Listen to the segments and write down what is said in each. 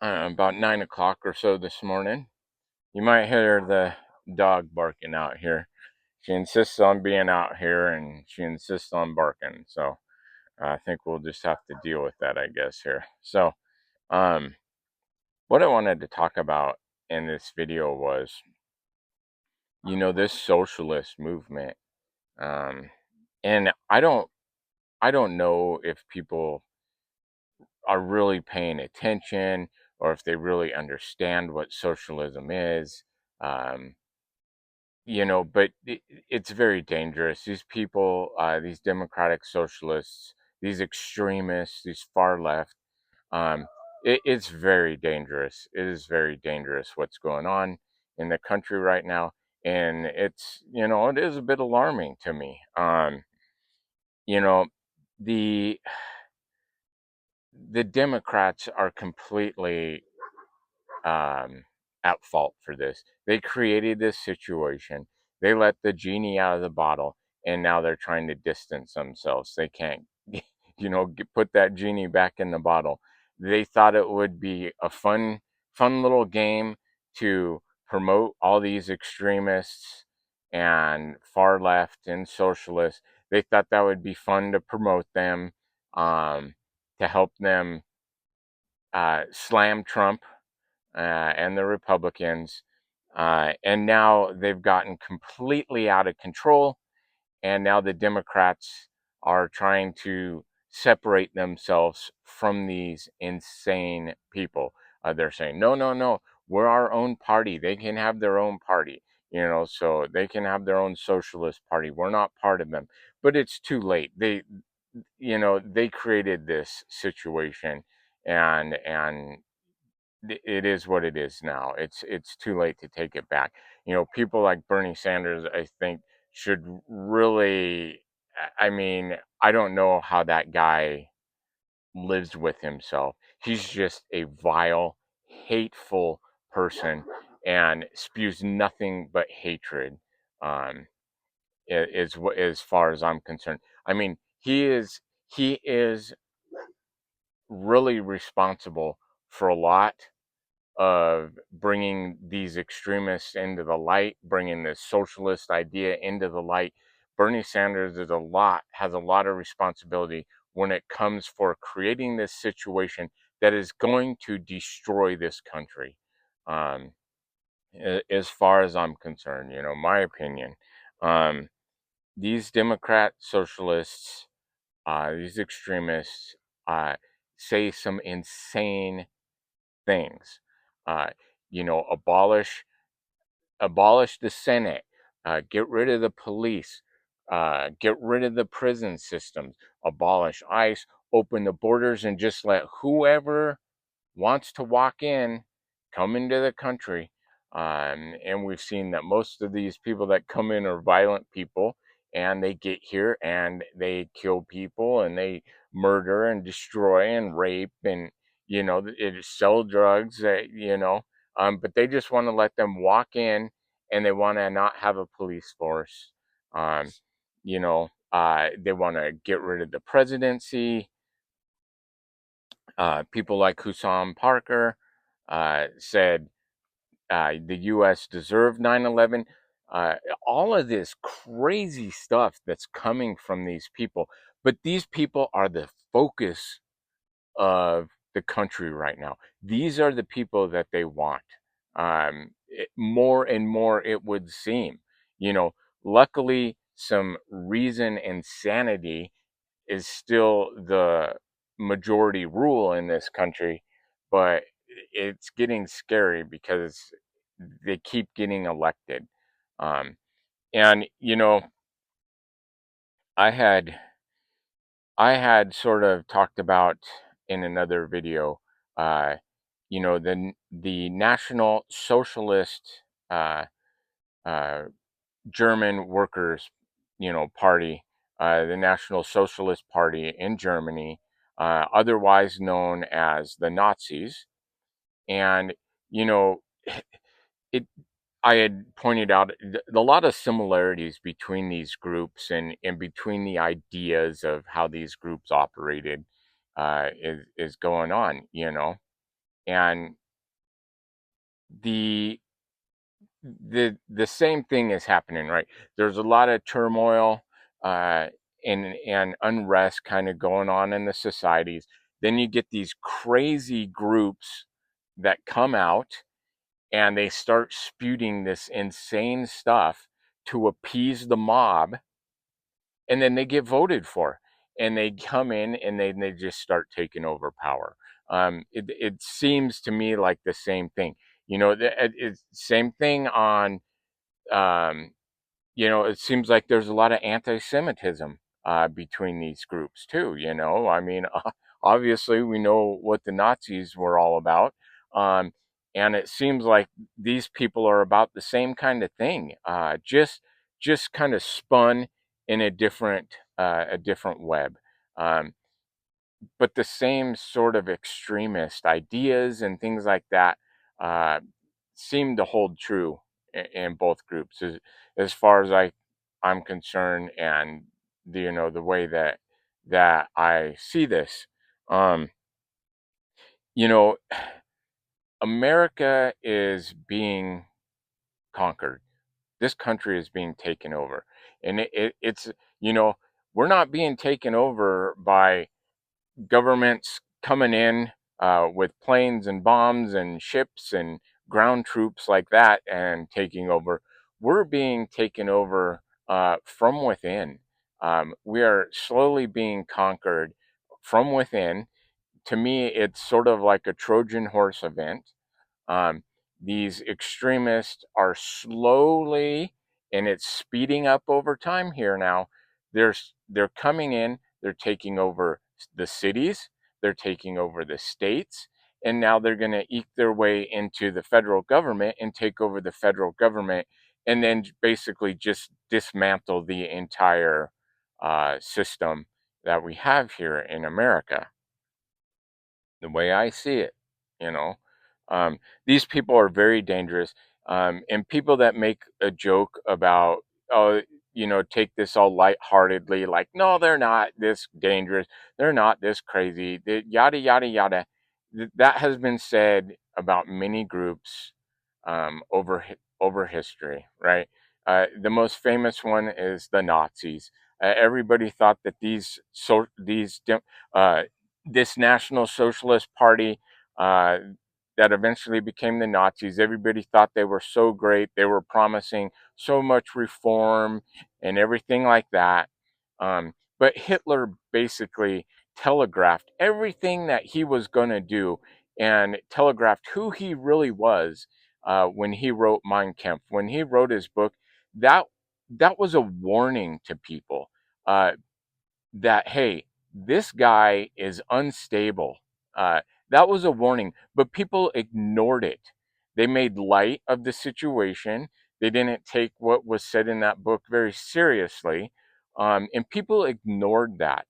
about 9 o'clock or so this morning. You might hear the dog barking out here. She insists on being out here and she insists on barking. So I think we'll just have to deal with that, I guess, here. So, um, what I wanted to talk about in this video was, this socialist movement. Um, and I don't know if people are really paying attention or if they really understand what socialism is. Um, but it's very dangerous. These people, these democratic socialists, these extremists, these far left, um, it's very dangerous. It is very dangerous what's going on in the country right now. And it is a bit alarming to me. You know, the the Democrats are completely um, at fault for this. They created this situation. They let the genie out of the bottle, and now they're trying to distance themselves. They can't, put that genie back in the bottle. They thought it would be a fun little game to promote all these extremists and far left and socialists. They thought that would be fun to promote them, to help them slam Trump and the Republicans. And now they've gotten completely out of control. And now the Democrats are trying to separate themselves from these insane people. They're saying, no, no, no, we're our own party. They can have their own party, so they can have their own socialist party. We're not part of them. But it's too late. They created this situation, and it is what it is now. It's too late to take it back. People like Bernie Sanders, I think, should really. I mean, I don't know how that guy lives with himself. He's just a vile, hateful person and spews nothing but hatred. Um, is what, as far as I'm concerned. I mean, he is really responsible for a lot of bringing these extremists into the light, bringing this socialist idea into the light. Bernie Sanders has a lot of responsibility when it comes for creating this situation that is going to destroy this country. Um, as far as I'm concerned, my opinion, um, these Democrat socialists, these extremists, uh, say some insane things. Uh, abolish the Senate, get rid of the police, get rid of the prison systems, abolish ICE, open the borders, and just let whoever wants to walk in come into the country. And we've seen that most of these people that come in are violent people, and they get here and they kill people and they murder and destroy and rape and sell drugs. But they just want to let them walk in, and they want to not have a police force. Um, they want to get rid of the presidency. People like Hussam Parker said the U.S. deserved 9/11. All of this crazy stuff that's coming from these people. But these people are the focus of the country right now. These are the people that they want. More and more, it would seem. You know, Luckily, some reason and sanity is still the majority rule in this country, but it's getting scary because they keep getting elected. Um, and I had I had sort of talked about in another video, uh, the National Socialist uh, uh, German Workers, Party, the National Socialist Party in Germany, otherwise known as the Nazis. And, you know, it, I had pointed out a lot of similarities between these groups and between the ideas of how these groups operated is going on. And the the same thing is happening, right? There's a lot of turmoil uh, and unrest kind of going on in the societies. Then you get these crazy groups that come out and they start spewing this insane stuff to appease the mob, and then they get voted for, and they come in and they just start taking over power. It seems to me like the same thing. It's same thing on um, it seems like there's a lot of anti-Semitism between these groups too. I mean, obviously we know what the Nazis were all about, um, and it seems like these people are about the same kind of thing, just kind of spun in a different web. Um, but the same sort of extremist ideas and things like that uh, seem to hold true in both groups, as far as I'm concerned, and the way that I see this. Um, you know, America is being conquered. This country is being taken over, and it's we're not being taken over by governments coming in with planes and bombs and ships and ground troops like that and taking over. We're being taken over from within. We are slowly being conquered from within. To me, it's sort of like a Trojan horse event. um, these extremists are slowly, and it's speeding up over time here now. They're coming in, they're taking over the cities, they're taking over the states, and now they're going to eke their way into the federal government and take over the federal government, and then basically just dismantle the entire system that we have here in America, the way I see it. You know, these people are very dangerous, and people that make a joke about, oh, take this all lightheartedly, like, no, they're not this dangerous, they're not this crazy, yada yada yada. That has been said about many groups over history, right? The most famous one is the Nazis. Everybody thought that uh, this National Socialist Party uh, that eventually became the Nazis. Everybody thought they were so great. They were promising so much reform and everything like that. But Hitler basically telegraphed everything that he was going to do and telegraphed who he really was when he wrote Mein Kampf. When he wrote his book, that that was a warning to people. Uh, that, hey, this guy is unstable. Uh, that was a warning, but people ignored it. They made light of the situation. They didn't take what was said in that book very seriously, and people ignored that.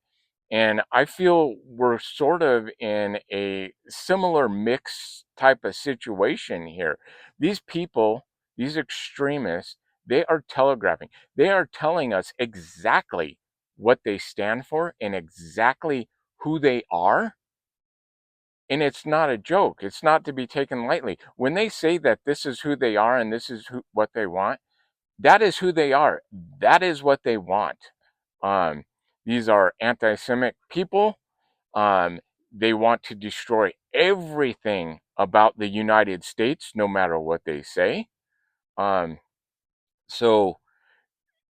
And I feel we're sort of in a similar mix type of situation here. These people, these extremists, they are telegraphing. They are telling us exactly what they stand for and exactly who they are. And it's not a joke. It's not to be taken lightly. When they say that this is who they are and this is what they want, that is who they are. That is what they want. Um, these are anti-Semitic people. um, they want to destroy everything about the United States, no matter what they say. Um, so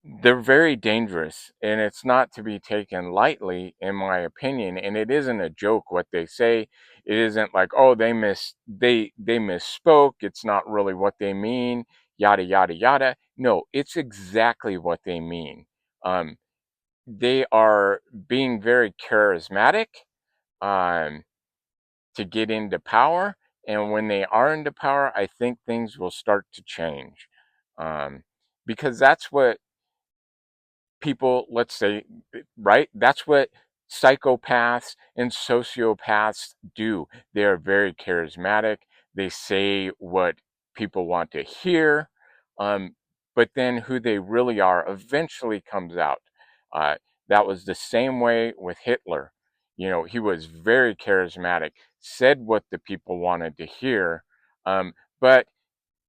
they're very dangerous, and it's not to be taken lightly, in my opinion. And it isn't a joke what they say. It isn't like, oh, they misspoke. It's not really what they mean. Yada yada yada. No, it's exactly what they mean. Um, they are being very charismatic. Um, to get into power. And when they are into power, I think things will start to change. Um, because that's what people, let's say, right? That's what psychopaths and sociopaths do. They are very charismatic. They say what people want to hear. Um, but then who they really are eventually comes out. That was the same way with Hitler. He was very charismatic, said what the people wanted to hear. But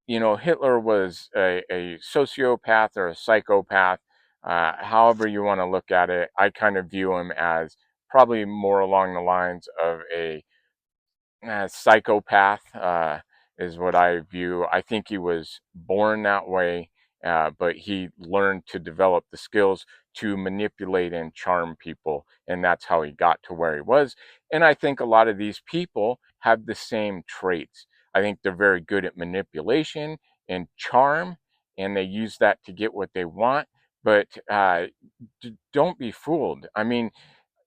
Hitler was a sociopath or a psychopath, however you want to look at it. I kind of view him as probably more along the lines of a psychopath, is what I view. I think he was born that way, but he learned to develop the skills to manipulate and charm people, and that's how he got to where he was. And I think a lot of these people have the same traits. I think they're very good at manipulation and charm, and they use that to get what they want. But don't be fooled. I mean,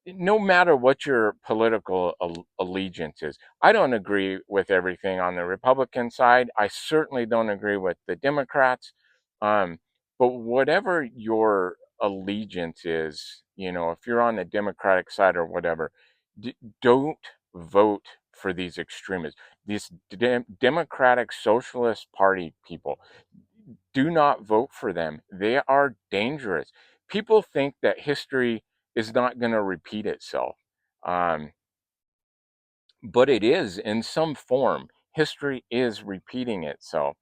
no matter what your political allegiance is. I don't agree with everything on the Republican side. I certainly don't agree with the Democrats. Um, but whatever your allegiance is, if you're on the Democratic side or whatever, don't vote for these extremists, these Democratic Socialist Party people. Do not vote for them. They are dangerous. People think that history is not going to repeat itself. Um, but it is in some form. History is repeating itself.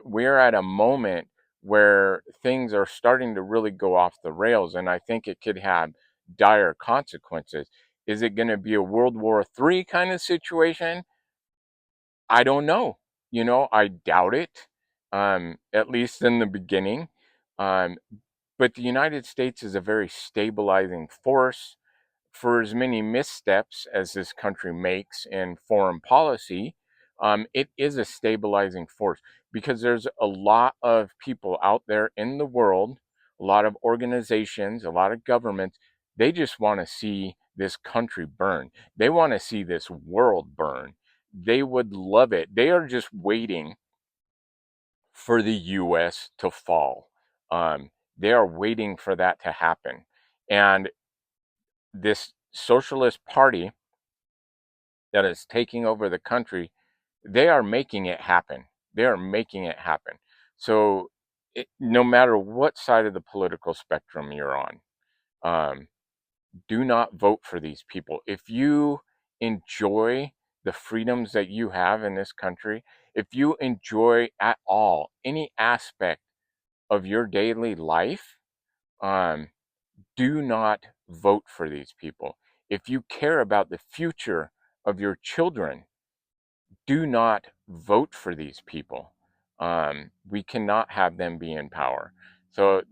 We're at a moment where things are starting to really go off the rails, and I think it could have dire consequences. Is it going to be a World War III kind of situation? I don't know. I doubt it, at least in the beginning. Um, but the United States is a very stabilizing force. For as many missteps as this country makes in foreign policy, it is a stabilizing force because there's a lot of people out there in the world, a lot of organizations, a lot of governments. They just want to see this country burn. They want to see this world burn. They would love it. They are just waiting for the US to fall. They are waiting for that to happen. And this socialist party that is taking over the country, they are making it happen. They are making it happen. So, no matter what side of the political spectrum you're on, um, do not vote for these people. If you enjoy the freedoms that you have in this country, if you enjoy at all any aspect of your daily life, um, do not vote for these people. If you care about the future of your children, do not vote for these people. We cannot have them be in power. So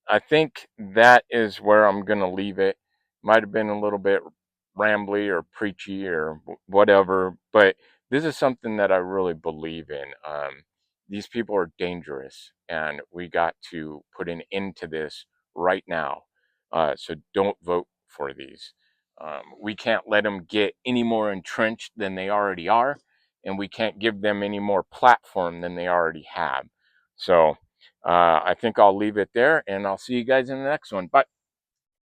I think that is where I'm going to leave it. Might have been a little bit rambly or preachy or whatever, but this is something that I really believe in. These people are dangerous, and we got to put an end to this right now. So don't vote for these. We can't let them get any more entrenched than they already are, and we can't give them any more platform than they already have. So I think I'll leave it there, and I'll see you guys in the next one. Bye.